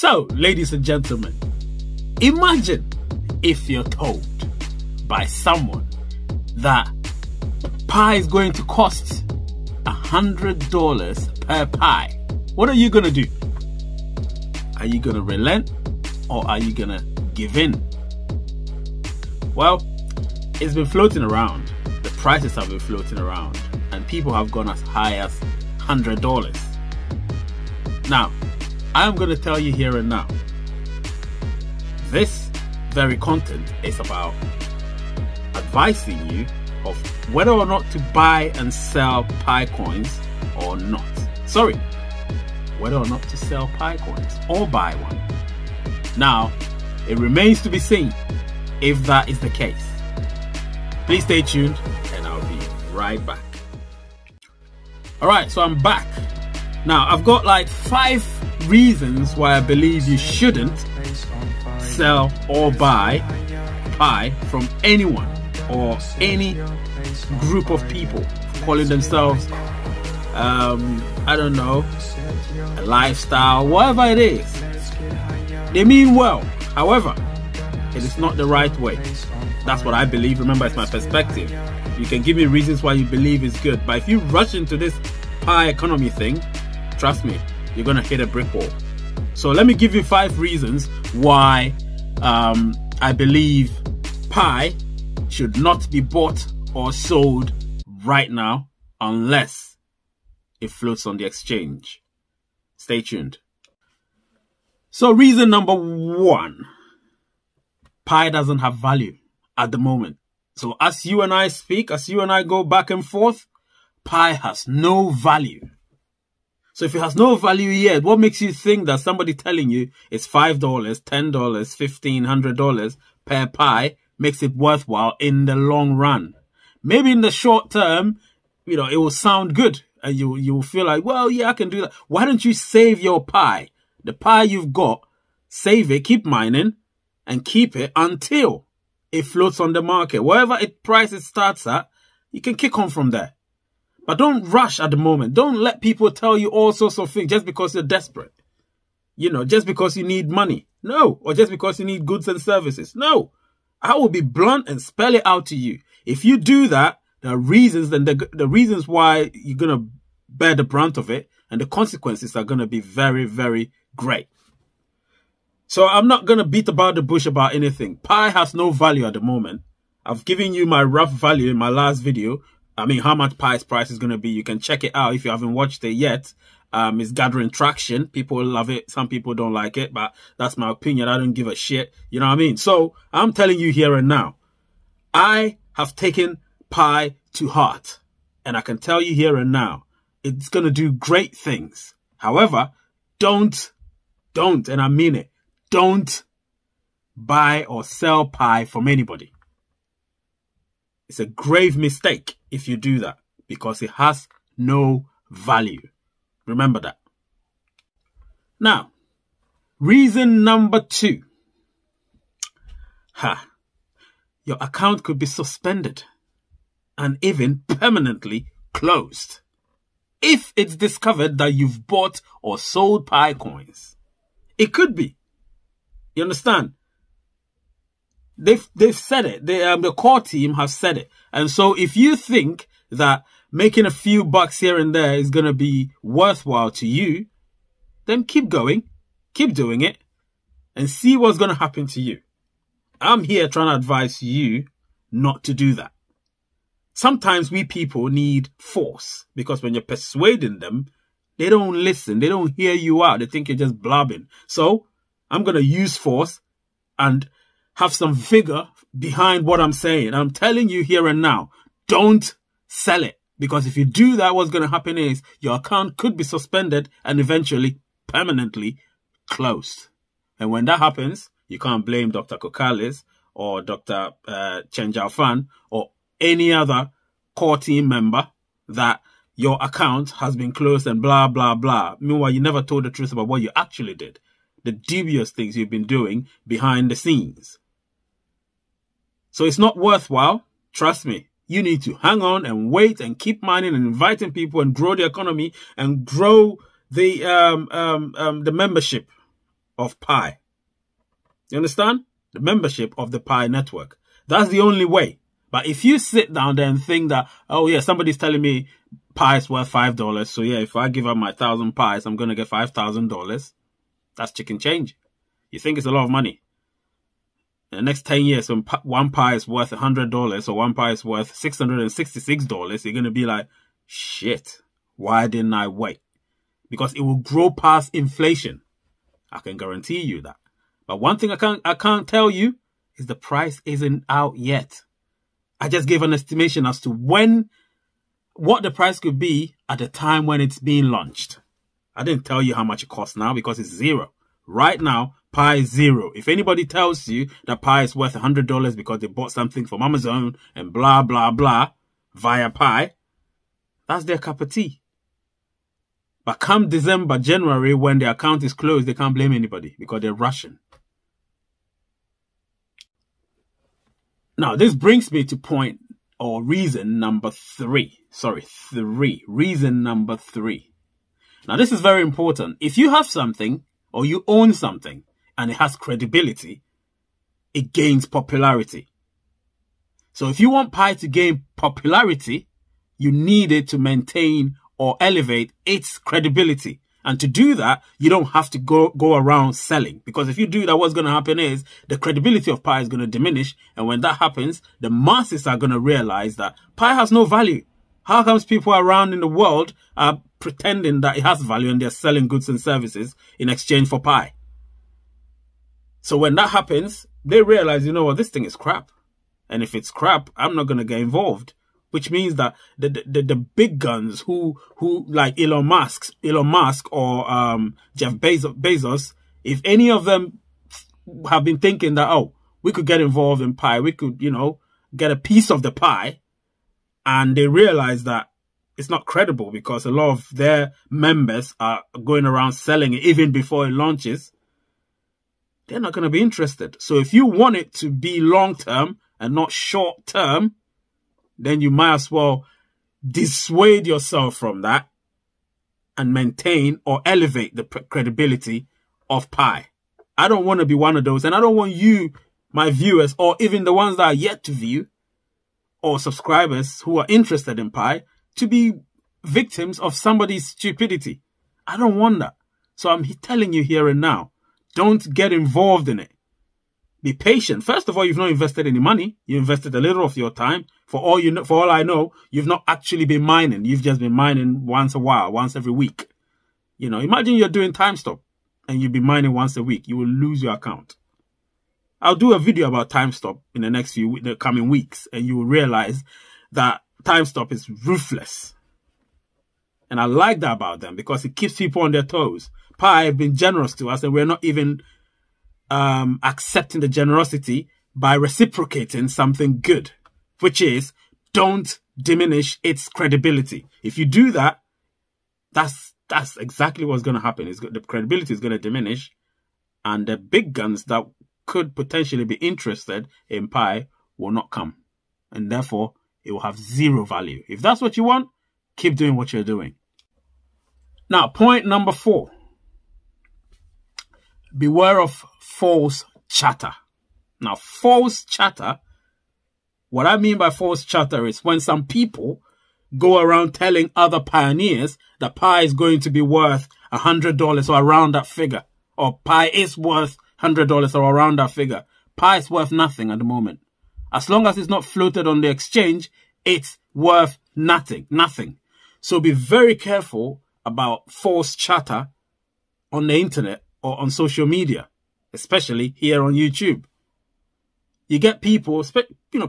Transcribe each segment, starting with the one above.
So, ladies and gentlemen, imagine if you're told by someone that pie is going to cost $100 per pie. What are you going to do? Are you going to relent or are you going to give in? Well, it's been floating around. The prices have been floating around and people have gone as high as $100. Now, I'm going to tell you here and now, this very content is about advising you of whether or not to buy and sell pie coins or not. Sorry, whether or not to sell pie coins or buy one. Now, it remains to be seen if that is the case. Please stay tuned and I'll be right back. Alright, so I'm back. Now, I've got like 5 reasons why I believe you shouldn't sell or buy pie from anyone or any group of people calling themselves, I don't know, a lifestyle, whatever it is. They mean well. However, it is not the right way. That's what I believe. Remember, it's my perspective. You can give me reasons why you believe it's good, but if you rush into this pie economy thing, trust me, you're gonna hit a brick wall. So let me give you 5 reasons why I believe pie should not be bought or sold right now unless it floats on the exchange. Stay tuned. So reason number 1, pie doesn't have value at the moment. So as you and I speak, as you and I go back and forth, pie has no value. So if it has no value yet, what makes you think that somebody telling you it's $5, $10, $15, $100 per pie makes it worthwhile in the long run? Maybe in the short term, you know, it will sound good and you will feel like, well, yeah, I can do that. Why don't you save your pie? The pie you've got, save it, keep mining and keep it until it floats on the market. Whatever price it starts at, you can kick on from there. But don't rush at the moment. Don't let people tell you all sorts of things just because you're desperate. You know, just because you need money. No. Or just because you need goods and services. No. I will be blunt and spell it out to you. If you do that, there are reasons, then the reasons why you're going to bear the brunt of it and the consequences are going to be very, very great. So I'm not going to beat about the bush about anything. Pie has no value at the moment. I've given you my rough value in my last video. I mean, how much pie's price is going to be. You can check it out if you haven't watched it yet. It's gathering traction. People love it. Some people don't like it, but that's my opinion. I don't give a shit. You know what I mean? So I'm telling you here and now, I have taken pie to heart. And I can tell you here and now, it's going to do great things. However, don't, and I mean it, don't buy or sell pie from anybody. It's a grave mistake if you do that because it has no value. Remember that. Now, reason number 2. Your account could be suspended and even permanently closed if it's discovered that you've bought or sold pie coins. It could be. You understand? They've said it. The core team have said it. And so if you think that making a few bucks here and there is going to be worthwhile to you, then keep going, keep doing it, and see what's going to happen to you. I'm here trying to advise you not to do that. Sometimes we people need force because when you're persuading them, they don't listen. They don't hear you out. They think you're just blabbing. So I'm going to use force and have some vigor behind what I'm saying. I'm telling you here and now, don't sell it. Because if you do that, what's going to happen is your account could be suspended and eventually permanently closed. And when that happens, you can't blame Dr. Kokalis or Dr. Chen Jiaofan or any other core team member that your account has been closed and blah, blah, blah. Meanwhile, you never told the truth about what you actually did. The dubious things you've been doing behind the scenes. So it's not worthwhile. Trust me. You need to hang on and wait and keep mining and inviting people and grow the economy and grow the membership of Pi. You understand? The membership of the Pi network. That's the only way. But if you sit down there and think that, oh yeah, somebody's telling me Pi is worth $5. So yeah, if I give up my 1,000 Pies, I'm going to get $5,000. That's chicken change. You think it's a lot of money. In the next 10 years, when one Pi is worth $100 or one Pi is worth $666, you're going to be like, shit, why didn't I wait? Because it will grow past inflation. I can guarantee you that. But one thing I can't tell you is the price isn't out yet. I just gave an estimation as to what the price could be at the time when it's being launched. I didn't tell you how much it costs now because it's zero. Right now, Pi is zero. If anybody tells you that Pi is worth $100 because they bought something from Amazon and blah, blah, blah via Pi, that's their cup of tea. But come December, January, when their account is closed, they can't blame anybody because they're Russian. Now, this brings me to point or reason number 3. Sorry, 3. Reason number 3. Now, this is very important. If you have something or you own something and it has credibility, it gains popularity. So if you want Pi to gain popularity, you need it to maintain or elevate its credibility. And to do that, you don't have to go around selling. Because if you do that, what's going to happen is the credibility of Pi is going to diminish. And when that happens, the masses are going to realize that Pi has no value. How comes people around in the world are pretending that it has value and they're selling goods and services in exchange for Pi? So when that happens, they realize, you know what, this thing is crap. And if it's crap, I'm not going to get involved. Which means that the big guns who like Elon Musk or Jeff Bezos, if any of them have been thinking that, oh, we could get involved in Pi, we could, you know, get a piece of the pie, and they realize that it's not credible because a lot of their members are going around selling it even before it launches, they're not going to be interested. So if you want it to be long-term and not short-term, then you might as well dissuade yourself from that and maintain or elevate the credibility of Pi. I don't want to be one of those, and I don't want you, my viewers, or even the ones that are yet to view, or subscribers who are interested in Pi, to be victims of somebody's stupidity. I don't want that. So I'm telling you here and now, don't get involved in it. Be patient. First of all, you've not invested any money. You invested a little of your time. For all I know, you've not actually been mining. You've just been mining once a while, once every week. You know, imagine you're doing time stop and you'll be mining once a week. You will lose your account. I'll do a video about time stop in the coming weeks, and you will realize that time stop is ruthless. And I like that about them because it keeps people on their toes. Pi have been generous to us, and we're not even accepting the generosity by reciprocating something good, which is don't diminish its credibility. If you do that, that's exactly what's going to happen. The credibility is going to diminish, and the big guns that could potentially be interested in Pi will not come, and therefore it will have zero value. If that's what you want, keep doing what you're doing. Now, point number 4. Beware of false chatter. Now, false chatter, what I mean by false chatter is when some people go around telling other pioneers that Pi is going to be worth $100 or around that figure, or Pi is worth $100 or around that figure. Pi is worth nothing at the moment. As long as it's not floated on the exchange, it's worth nothing. So be very careful about false chatter on the internet or on social media, especially here on YouTube. You get people,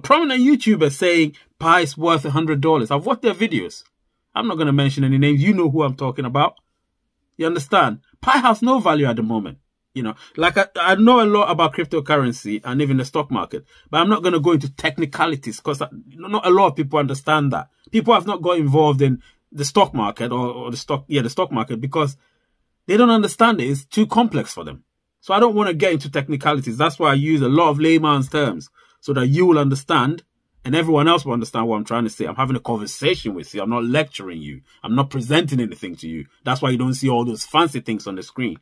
prominent YouTubers saying Pi is worth $100. I've watched their videos. I'm not going to mention any names. You know who I'm talking about. You understand? Pi has no value at the moment. You know, like I know a lot about cryptocurrency and even the stock market, but I'm not going to go into technicalities because not a lot of people understand that. People have not got involved in the stock market or the stock market because they don't understand it. It's too complex for them. So I don't want to get into technicalities. That's why I use a lot of layman's terms so that you will understand and everyone else will understand what I'm trying to say. I'm having a conversation with you. I'm not lecturing you. I'm not presenting anything to you. That's why you don't see all those fancy things on the screen.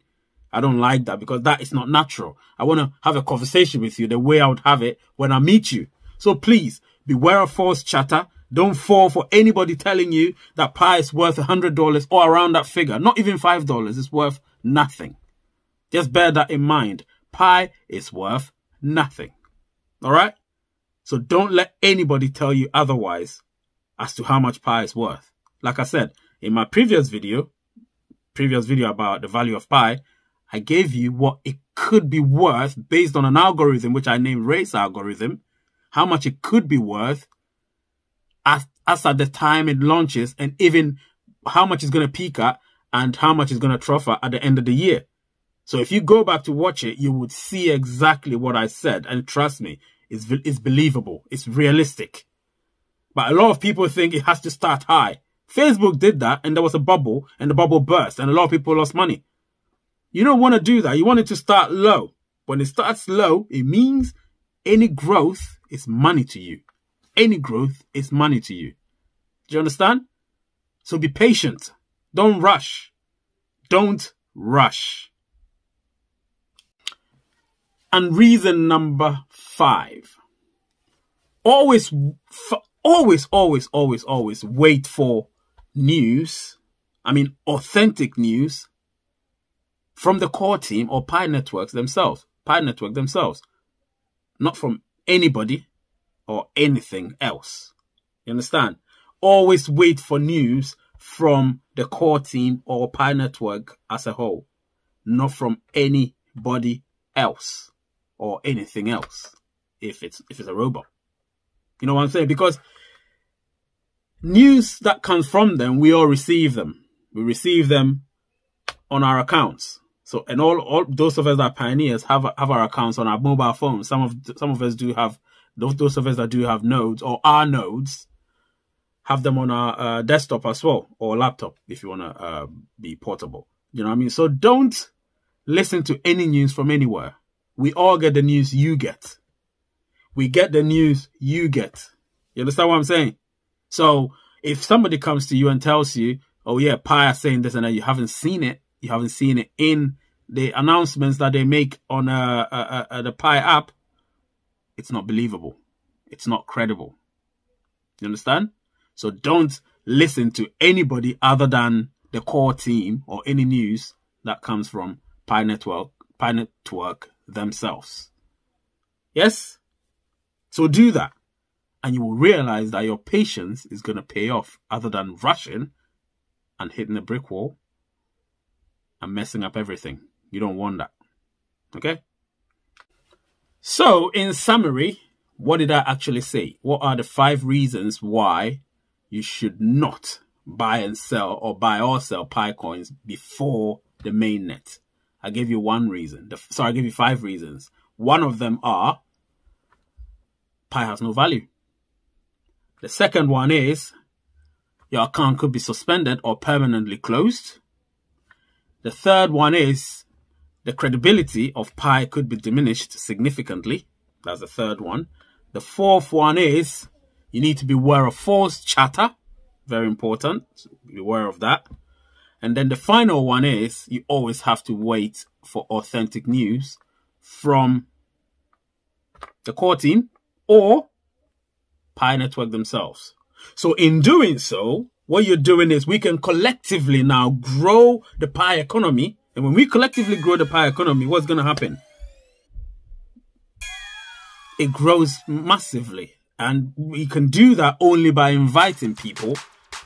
I don't like that because that is not natural. I want to have a conversation with you the way I would have it when I meet you. So please, beware of false chatter. Don't fall for anybody telling you that Pi is worth $100 or around that figure. Not even $5. It's worth nothing. Just bear that in mind. Pi is worth nothing. All right? So don't let anybody tell you otherwise as to how much Pi is worth. Like I said, in my previous video about the value of Pi, I gave you what it could be worth based on an algorithm, which I named race algorithm, how much it could be worth as at the time it launches, and even how much it's going to peak at and how much it's going to trough at the end of the year. So if you go back to watch it, you would see exactly what I said. And trust me, it's believable. It's realistic. But a lot of people think it has to start high. Facebook did that, and there was a bubble, and the bubble burst, and a lot of people lost money. You don't want to do that. You want it to start low. When it starts low, it means any growth is money to you. Any growth is money to you. Do you understand? So be patient. Don't rush. Don't rush. And reason number 5. Always wait for news. I mean, authentic news from the core team or Pi Network themselves. Not from anybody or anything else. You understand? Always wait for news from the core team or Pi Network as a whole. Not from anybody else or anything else. If it's a robot. You know what I'm saying? Because news that comes from them, we all receive them. We receive them on our accounts. So, and all those of us that are pioneers have our accounts on our mobile phones. Some of us do have, those of us that do have nodes or our nodes have them on our desktop as well, or laptop if you want to be portable. You know what I mean? So don't listen to any news from anywhere. We all get the news you get. We get the news you get. You understand what I'm saying? So if somebody comes to you and tells you, oh yeah, Pi is saying this, and then you haven't seen it, in the announcements that they make on the Pi app, it's not believable. It's not credible. You understand? So don't listen to anybody other than the core team or any news that comes from Pi Network themselves. Yes? So do that. And you will realize that your patience is going to pay off, other than rushing and hitting the brick wall and messing up everything. You don't want that. Okay? So, in summary, what did I actually say? What are the 5 reasons why you should not buy and sell, or buy or sell Pi coins before the mainnet? I gave you one reason. I gave you 5 reasons. One of them are Pi has no value. The second one is your account could be suspended or permanently closed. The third one is the credibility of Pi could be diminished significantly. That's the third one. The fourth one is you need to be aware of false chatter. Very important. Be aware of that. And then the final one is you always have to wait for authentic news from the core team or Pi Network themselves. So in doing so, what you're doing is we can collectively now grow the Pi economy. And when we collectively grow the Pi economy, what's going to happen? It grows massively. And we can do that only by inviting people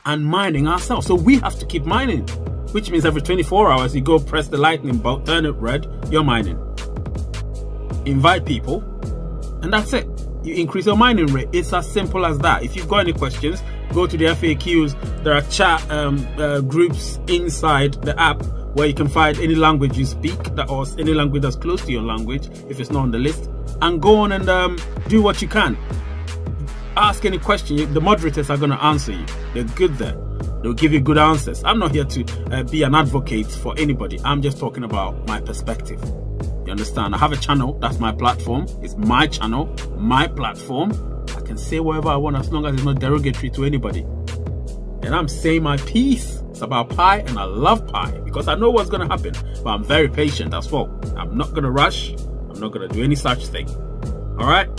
and mining ourselves. So we have to keep mining, which means every 24 hours you go press the lightning bolt, turn it red, you're mining. Invite people, and that's it. You increase your mining rate. It's as simple as that. If you've got any questions, go to the FAQs. There are chat groups inside the app where you can find any language you speak, or any language that's close to your language if it's not on the list, and go on and do what you can. Ask any question. The moderators are going to answer you. They're good there. They'll give you good answers. I'm not here to be an advocate for anybody. I'm just talking about my perspective. You understand? I have a channel. That's my platform. It's my channel, my platform. I can say whatever I want as long as it's not derogatory to anybody. and I'm saying my piece. It's about pi, and I love pi because I know what's going to happen, but I'm very patient as well. I'm not going to rush. I'm not going to do any such thing. All right.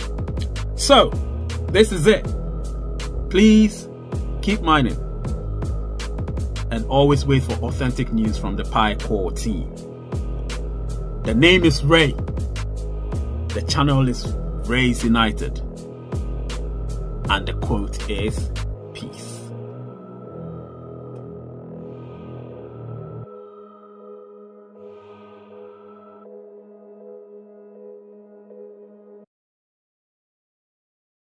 So this is it. Please keep mining and always wait for authentic news from the Pi Core team. The name is Ray. The channel is Rays United. And the quote is,